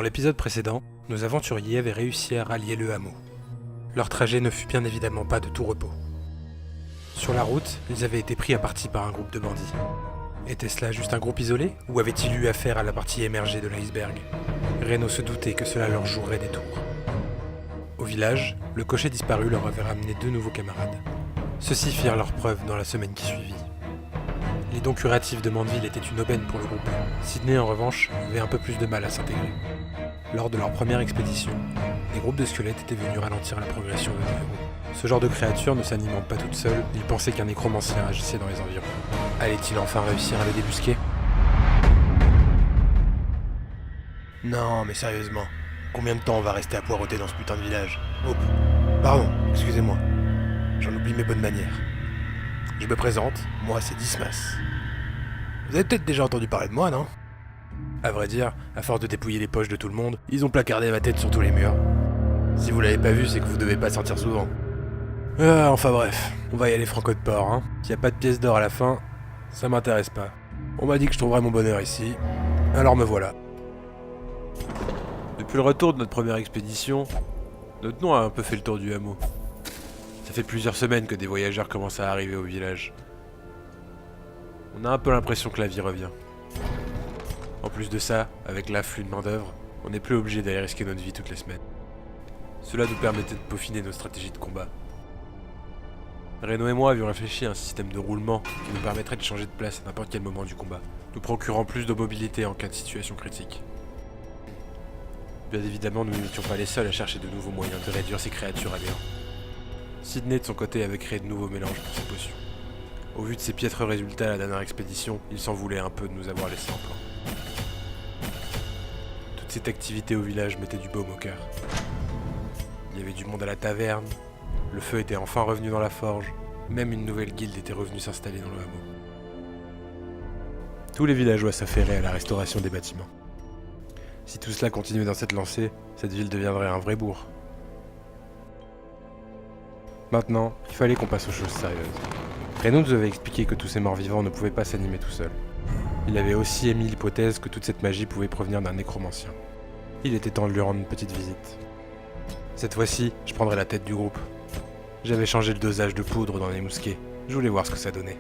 l'épisode précédent, nos aventuriers avaient réussi à rallier le hameau. Leur trajet ne fut bien évidemment pas de tout repos. Sur la route, ils avaient été pris à partie par un groupe de bandits. Était-ce là juste un groupe isolé, ou avait-il eu affaire à la partie émergée de l'iceberg? Reno se doutait que cela leur jouerait des tours. Au village, le cocher disparu leur avait ramené 2 nouveaux camarades. Ceux-ci firent leur preuve dans la semaine qui suivit. Les dons curatifs de Mandeville étaient une aubaine pour le groupe. Sydney, en revanche, avait un peu plus de mal à s'intégrer. Lors de leur première expédition, des groupes de squelettes étaient venus ralentir la progression de nos héros. Ce genre de créature ne s'alimente pas toute seule, ils pensaient qu'un nécromancien agissait dans les environs. Allait-il enfin réussir à le débusquer? Non, mais sérieusement, combien de temps on va rester à poireauter dans ce putain de village? Oh, pardon, excusez-moi. J'en oublie mes bonnes manières. Je me présente, moi c'est Dismas. Vous avez peut-être déjà entendu parler de moi, non? À vrai dire, à force de dépouiller les poches de tout le monde, ils ont placardé ma tête sur tous les murs. Si vous l'avez pas vu, c'est que vous devez pas sortir souvent. Enfin bref, on va y aller franco de port, hein. S'il y a pas de pièces d'or à la fin, ça m'intéresse pas. On m'a dit que je trouverais mon bonheur ici, alors me voilà. Depuis le retour de notre première expédition, notre nom a un peu fait le tour du hameau. Ça fait plusieurs semaines que des voyageurs commencent à arriver au village. On a un peu l'impression que la vie revient. En plus de ça, avec l'afflux de main-d'œuvre, on n'est plus obligé d'aller risquer notre vie toutes les semaines. Cela nous permettait de peaufiner nos stratégies de combat. Reno et moi avions réfléchi à un système de roulement qui nous permettrait de changer de place à n'importe quel moment du combat, nous procurant plus de mobilité en cas de situation critique. Bien évidemment, nous n'étions pas les seuls à chercher de nouveaux moyens de réduire ces créatures à néant. Sydney de son côté avait créé de nouveaux mélanges pour ses potions. Au vu de ses piètres résultats à la dernière expédition, il s'en voulait un peu de nous avoir laissé en plan. Toute cette activité au village mettait du baume au cœur. Il y avait du monde à la taverne, le feu était enfin revenu dans la forge, même une nouvelle guilde était revenue s'installer dans le hameau. Tous les villageois s'affairaient à la restauration des bâtiments. Si tout cela continuait dans cette lancée, cette ville deviendrait un vrai bourg. Maintenant, il fallait qu'on passe aux choses sérieuses. Reno nous avait expliqué que tous ces morts-vivants ne pouvaient pas s'animer tout seuls. Il avait aussi émis l'hypothèse que toute cette magie pouvait provenir d'un nécromancien. Il était temps de lui rendre une petite visite. Cette fois-ci, je prendrais la tête du groupe. J'avais changé le dosage de poudre dans les mousquets. Je voulais voir ce que ça donnait.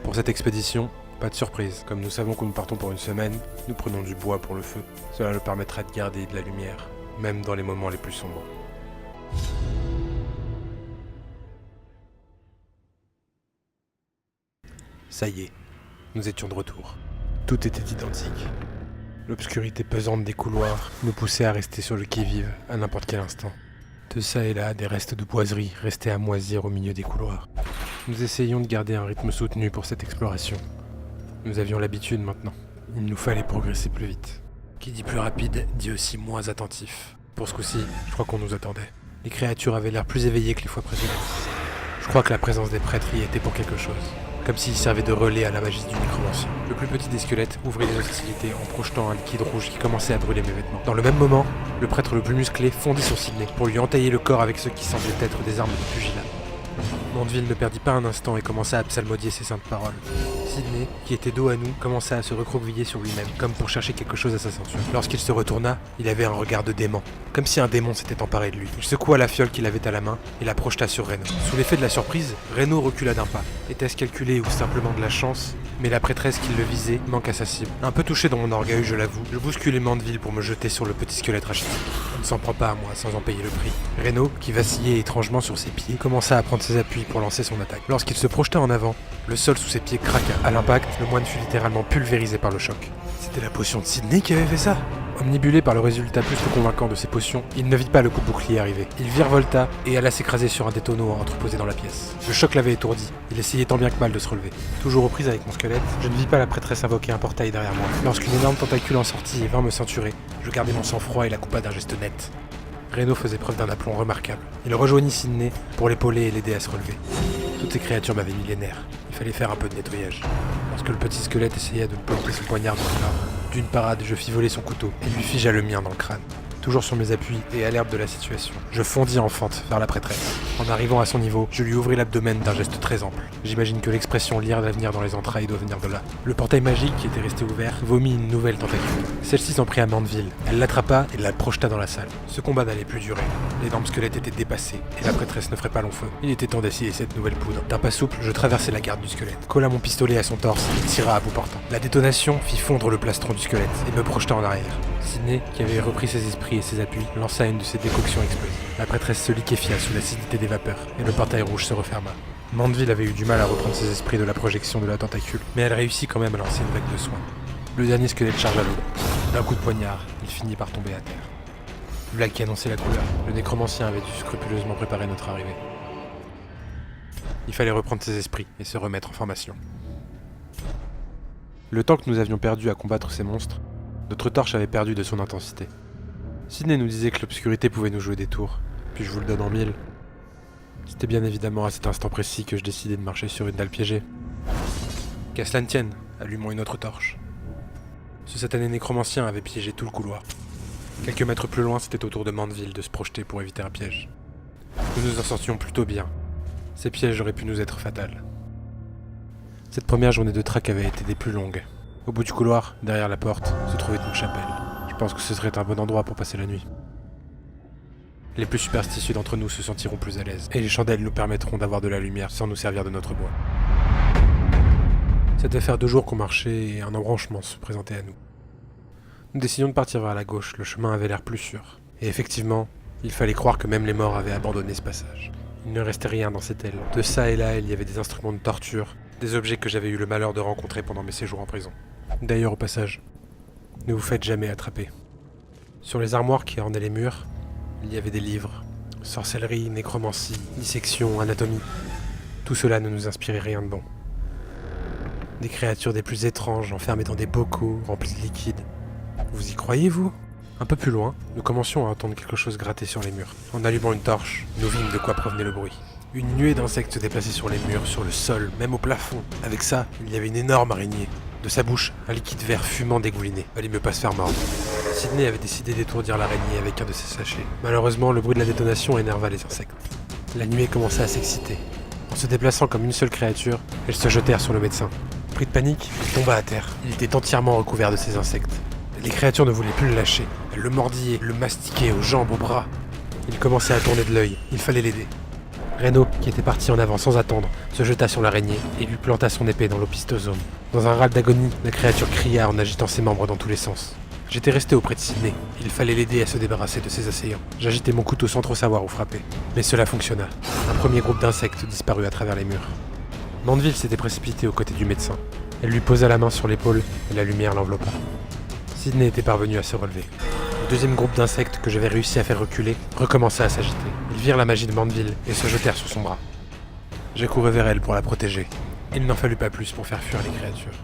Pour cette expédition, pas de surprise. Comme nous savons que nous partons pour une semaine, nous prenons du bois pour le feu. Cela nous permettra de garder de la lumière, même dans les moments les plus sombres. Ça y est, nous étions de retour. Tout était identique. L'obscurité pesante des couloirs nous poussait à rester sur le qui-vive à n'importe quel instant. De ça et là, des restes de boiseries restaient à moisir au milieu des couloirs. Nous essayions de garder un rythme soutenu pour cette exploration. Nous avions l'habitude maintenant. Il nous fallait progresser plus vite. Qui dit plus rapide, dit aussi moins attentif. Pour ce coup-ci, je crois qu'on nous attendait. Les créatures avaient l'air plus éveillées que les fois précédentes. Je crois que la présence des prêtres y était pour quelque chose. Comme s'ils servaient de relais à la magie du nécromancien. Le plus petit des squelettes ouvrit les hostilités en projetant un liquide rouge qui commençait à brûler mes vêtements. Dans le même moment, le prêtre le plus musclé fondit sur Sydney pour lui entailler le corps avec ce qui semblaient être des armes de pugilat. Mandeville ne perdit pas un instant et commença à psalmodier ses saintes paroles. Sydney, qui était dos à nous, commença à se recroqueviller sur lui-même, comme pour chercher quelque chose à sa ceinture. Lorsqu'il se retourna, il avait un regard de dément, comme si un démon s'était emparé de lui. Il secoua la fiole qu'il avait à la main et la projeta sur Reno. Sous l'effet de la surprise, Reno recula d'un pas. Était-ce calculé ou simplement de la chance? Mais la prêtresse qui le visait manque à sa cible. Un peu touché dans mon orgueil, je l'avoue, je bousculai Mandeville pour me jeter sur le petit squelette rachitique. On ne s'en prend pas à moi sans en payer le prix. Reno, qui vacillait étrangement sur ses pieds, commença à prendre ses appuis pour lancer son attaque. Lorsqu'il se projeta en avant, le sol sous ses pieds craqua. À l'impact, le moine fut littéralement pulvérisé par le choc. C'était la potion de Sydney qui avait fait ça? Omnibulé par le résultat plus que convaincant de ses potions, il ne vit pas le coup de bouclier arriver. Il virevolta et alla s'écraser sur un des tonneaux entreposés dans la pièce. Le choc l'avait étourdi. Il essayait tant bien que mal de se relever. Toujours aux prises avec mon squelette, je ne vis pas la prêtresse invoquer un portail derrière moi. Lorsqu'une énorme tentacule en sortit et vint me ceinturer, je gardai mon sang-froid et la coupa d'un geste net. Reno faisait preuve d'un aplomb remarquable. Il rejoignit Sydney pour l'épauler et l'aider à se relever. Toutes ces créatures m'avaient mis les nerfs. Il fallait faire un peu de nettoyage. Lorsque le petit squelette essaya de me planter son poignard dans le nord, d'une parade, je fis voler son couteau et lui figea le mien dans le crâne. Toujours sur mes appuis et alerte de la situation, je fondis en fente vers la prêtresse. En arrivant à son niveau, je lui ouvris l'abdomen d'un geste très ample. J'imagine que l'expression lire l'avenir dans les entrailles doit venir de là. Le portail magique qui était resté ouvert vomit une nouvelle tentacule. Celle-ci s'en prit à Mandeville. Elle l'attrapa et la projeta dans la salle. Ce combat n'allait plus durer. L'énorme squelette était dépassé et la prêtresse ne ferait pas long feu. Il était temps d'essayer cette nouvelle poudre. D'un pas souple, je traversai la garde du squelette, colla mon pistolet à son torse et tira à bout portant. La détonation fit fondre le plastron du squelette et me projeta en arrière. Sidney, qui avait repris ses esprits et ses appuis, lança une de ses décoctions explosives. La prêtresse se liquéfia sous l'acidité des vapeurs et le portail rouge se referma. Mandeville avait eu du mal à reprendre ses esprits de la projection de la tentacule, mais elle réussit quand même à lancer une vague de soins. Le dernier squelette chargea l'eau. D'un coup de poignard, il finit par tomber à terre. Voilà qui annonçait la couleur. Le nécromancien avait dû scrupuleusement préparer notre arrivée. Il fallait reprendre ses esprits et se remettre en formation. Le temps que nous avions perdu à combattre ces monstres, notre torche avait perdu de son intensité. Sidney nous disait que l'obscurité pouvait nous jouer des tours, puis je vous le donne en mille. C'était bien évidemment à cet instant précis que je décidai de marcher sur une dalle piégée. Qu'à cela ne tienne, allumons une autre torche. Ce satané nécromancien avait piégé tout le couloir. Quelques mètres plus loin, c'était au tour de Mandeville de se projeter pour éviter un piège. Nous nous en sortions plutôt bien. Ces pièges auraient pu nous être fatals. Cette première journée de traque avait été des plus longues. Au bout du couloir, derrière la porte, se trouvait une chapelle. Je pense que ce serait un bon endroit pour passer la nuit. Les plus superstitieux d'entre nous se sentiront plus à l'aise, et les chandelles nous permettront d'avoir de la lumière sans nous servir de notre bois. Ça devait faire 2 jours qu'on marchait et un embranchement se présentait à nous. Nous décidions de partir vers la gauche, le chemin avait l'air plus sûr. Et effectivement, il fallait croire que même les morts avaient abandonné ce passage. Il ne restait rien dans cette aile. De ça et là, il y avait des instruments de torture, des objets que j'avais eu le malheur de rencontrer pendant mes séjours en prison. D'ailleurs, au passage, ne vous faites jamais attraper. Sur les armoires qui ornaient les murs, il y avait des livres. Sorcellerie, nécromancie, dissection, anatomie. Tout cela ne nous inspirait rien de bon. Des créatures des plus étranges, enfermées dans des bocaux remplis de liquide. Vous y croyez, vous ? Un peu plus loin, nous commencions à entendre quelque chose gratter sur les murs. En allumant une torche, nous vîmes de quoi provenait le bruit. Une nuée d'insectes se déplaçait sur les murs, sur le sol, même au plafond. Avec ça, il y avait une énorme araignée. De sa bouche, un liquide vert fumant dégoulinait. Fallait me pas se faire mordre. Sidney avait décidé d'étourdir l'araignée avec un de ses sachets. Malheureusement, le bruit de la détonation énerva les insectes. La nuée commença à s'exciter. En se déplaçant comme une seule créature, elles se jetèrent sur le médecin. Pris de panique, il tomba à terre. Il était entièrement recouvert de ces insectes. Les créatures ne voulaient plus le lâcher. Elles le mordillaient, le mastiquaient aux jambes, aux bras. Il commençait à tourner de l'œil. Il fallait l'aider. Reno, qui était parti en avant sans attendre, se jeta sur l'araignée et lui planta son épée dans l'opistosome. Dans un râle d'agonie, la créature cria en agitant ses membres dans tous les sens. J'étais resté auprès de Sidney. Il fallait l'aider à se débarrasser de ses assaillants. J'agitais mon couteau sans trop savoir où frapper. Mais cela fonctionna. Un premier groupe d'insectes disparut à travers les murs. Mandeville s'était précipitée aux côtés du médecin. Elle lui posa la main sur l'épaule et la lumière l'enveloppa. Sidney était parvenu à se relever. Le deuxième groupe d'insectes que j'avais réussi à faire reculer recommença à s'agiter. Ils virent la magie de Mandeville et se jetèrent sur son bras. J'ai couru vers elle pour la protéger. Il n'en fallut pas plus pour faire fuir les créatures.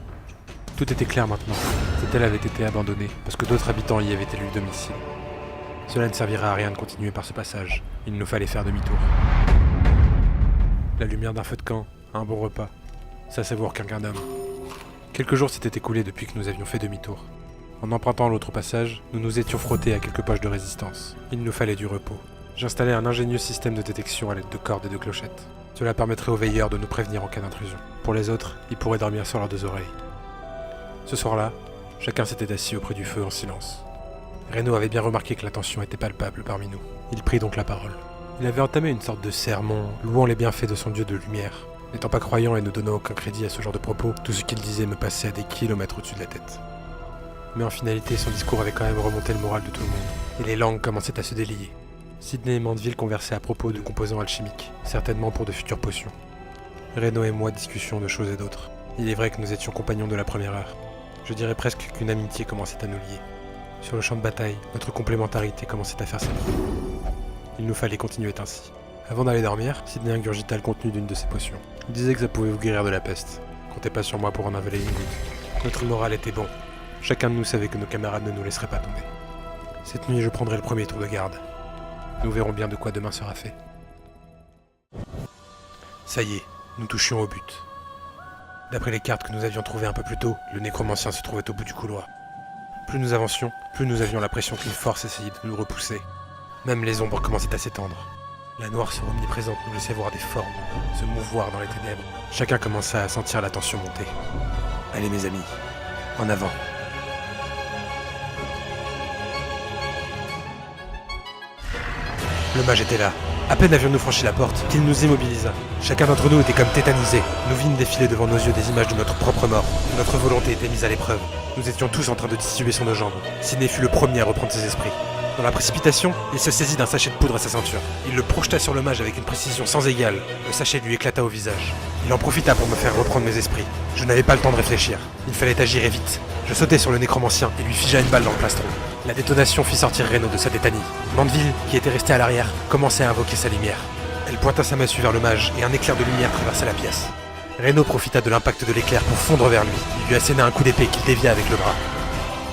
Tout était clair maintenant. Cette aile avait été abandonnée parce que d'autres habitants y avaient élu domicile. Cela ne servira à rien de continuer par ce passage. Il nous fallait faire demi-tour. La lumière d'un feu de camp, un bon repas. Ça savoure qu'un homme. Quelques jours s'étaient écoulés depuis que nous avions fait demi-tour. En empruntant l'autre passage, nous nous étions frottés à quelques poches de résistance. Il nous fallait du repos. J'installai un ingénieux système de détection à l'aide de cordes et de clochettes. Cela permettrait aux veilleurs de nous prévenir en cas d'intrusion. Pour les autres, ils pourraient dormir sur leurs 2 oreilles. Ce soir-là, chacun s'était assis auprès du feu en silence. Reno avait bien remarqué que la tension était palpable parmi nous. Il prit donc la parole. Il avait entamé une sorte de sermon, louant les bienfaits de son dieu de lumière. N'étant pas croyant et ne donnant aucun crédit à ce genre de propos, tout ce qu'il disait me passait à des kilomètres au-dessus de la tête. Mais en finalité, son discours avait quand même remonté le moral de tout le monde, et les langues commençaient à se délier. Sidney et Mandeville conversaient à propos de composants alchimiques, certainement pour de futures potions. Reno et moi discussions de choses et d'autres. Il est vrai que nous étions compagnons de la première heure. Je dirais presque qu'une amitié commençait à nous lier. Sur le champ de bataille, notre complémentarité commençait à faire ses preuves. Il nous fallait continuer ainsi. Avant d'aller dormir, Sidney ingurgita le contenu d'une de ses potions. Il disait que ça pouvait vous guérir de la peste. Comptez pas sur moi pour en avaler une goutte. Notre moral était bon. Chacun de nous savait que nos camarades ne nous laisseraient pas tomber. Cette nuit, je prendrai le premier tour de garde. Nous verrons bien de quoi demain sera fait. Ça y est, nous touchions au but. D'après les cartes que nous avions trouvées un peu plus tôt, le nécromancien se trouvait au bout du couloir. Plus nous avancions, plus nous avions l'impression qu'une force essayait de nous repousser. Même les ombres commençaient à s'étendre. La noirceur omniprésente nous laissait voir des formes se mouvoir dans les ténèbres. Chacun commença à sentir la tension monter. Allez mes amis, en avant. Le mage était là. À peine avions-nous franchi la porte qu'il nous immobilisa. Chacun d'entre nous était comme tétanisé. Nous vîmes défiler devant nos yeux des images de notre propre mort. Notre volonté était mise à l'épreuve. Nous étions tous en train de distribuer sur nos jambes. Sidney fut le premier à reprendre ses esprits. Dans la précipitation, il se saisit d'un sachet de poudre à sa ceinture. Il le projeta sur le mage avec une précision sans égale. Le sachet lui éclata au visage. Il en profita pour me faire reprendre mes esprits. Je n'avais pas le temps de réfléchir. Il fallait agir et vite. Je sautai sur le nécromancien et lui figea une balle dans le plastron. La détonation fit sortir Reno de sa tétanie. Mandeville, qui était resté à l'arrière, commençait à invoquer sa lumière. Elle pointa sa massue vers le mage et un éclair de lumière traversa la pièce. Reno profita de l'impact de l'éclair pour fondre vers lui. Il lui asséna un coup d'épée qu'il dévia avec le bras.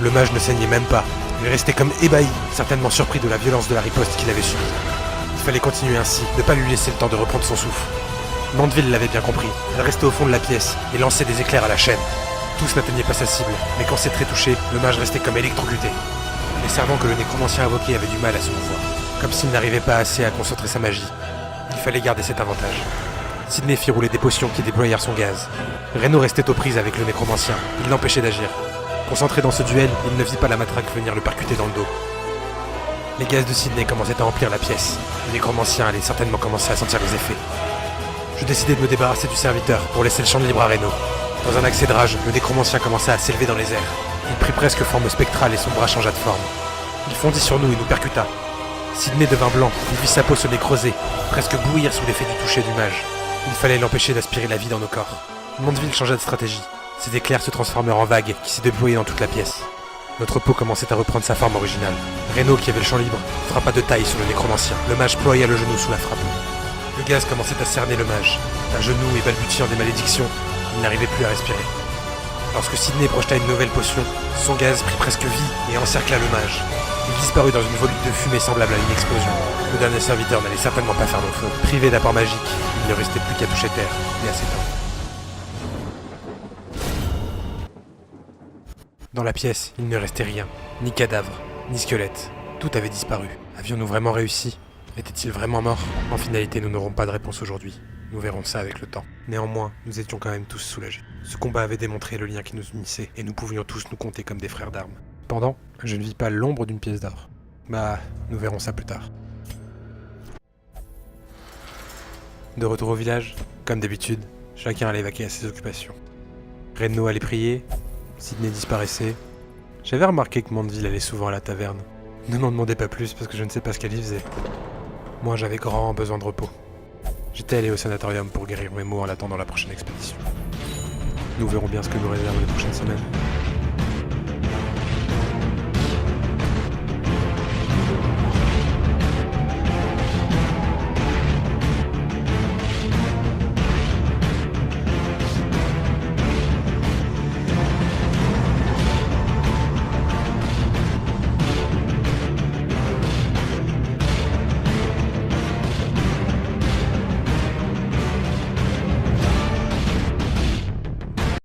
Le mage ne saignait même pas. Il restait comme ébahi, certainement surpris de la violence de la riposte qu'il avait subie. Il fallait continuer ainsi, ne pas lui laisser le temps de reprendre son souffle. Mandeville l'avait bien compris. Elle restait au fond de la pièce et lançait des éclairs à la chaîne. Tous n'atteignaient pas sa cible, mais quand ses traits touchaient, le mage restait comme électrocuté. Les servants que le nécromancien invoqué avait du mal à se mouvoir, comme s'il n'arrivait pas assez à concentrer sa magie. Il fallait garder cet avantage. Sidney fit rouler des potions qui déployèrent son gaz. Reno restait aux prises avec le nécromancien, il l'empêchait d'agir. Concentré dans ce duel, il ne vit pas la matraque venir le percuter dans le dos. Les gaz de Sidney commençaient à remplir la pièce. Le nécromancien allait certainement commencer à sentir les effets. Je décidai de me débarrasser du serviteur pour laisser le champ libre à Reno. Dans un accès de rage, le nécromancien commença à s'élever dans les airs. Il prit presque forme spectrale et son bras changea de forme. Il fondit sur nous et nous percuta. Sidney devint blanc, il vit sa peau se nécroser, presque bouillir sous l'effet du toucher du mage. Il fallait l'empêcher d'aspirer la vie dans nos corps. Mandeville changea de stratégie. Ces éclairs se transformèrent en vagues qui s'y déployaient dans toute la pièce. Notre peau commençait à reprendre sa forme originale. Reno, qui avait le champ libre, frappa de taille sur le nécromancien. Le mage ploya le genou sous la frappe. Le gaz commençait à cerner le mage. À genoux et balbutiant des malédictions, il n'arrivait plus à respirer. Lorsque Sidney projeta une nouvelle potion, son gaz prit presque vie et encercla le mage. Il disparut dans une volute de fumée semblable à une explosion. Le dernier serviteur n'allait certainement pas faire long feu. Privé d'apport magique, il ne restait plus qu'à toucher terre et à s'éteindre. Dans la pièce, il ne restait rien. Ni cadavre, ni squelette. Tout avait disparu. Avions-nous vraiment réussi ? Était-il vraiment mort ? En finalité, nous n'aurons pas de réponse aujourd'hui. Nous verrons ça avec le temps. Néanmoins, nous étions quand même tous soulagés. Ce combat avait démontré le lien qui nous unissait, et nous pouvions tous nous compter comme des frères d'armes. Cependant, je ne vis pas l'ombre d'une pièce d'or. Bah, nous verrons ça plus tard. De retour au village, comme d'habitude, chacun allait vaquer à ses occupations. Reno allait prier, Sidney disparaissait. J'avais remarqué que Mandeville allait souvent à la taverne. Ne m'en demandez pas plus parce que je ne sais pas ce qu'elle y faisait. Moi, j'avais grand besoin de repos. J'étais allé au sanatorium pour guérir mes maux en attendant la prochaine expédition. Nous verrons bien ce que nous réserve les prochaines semaines.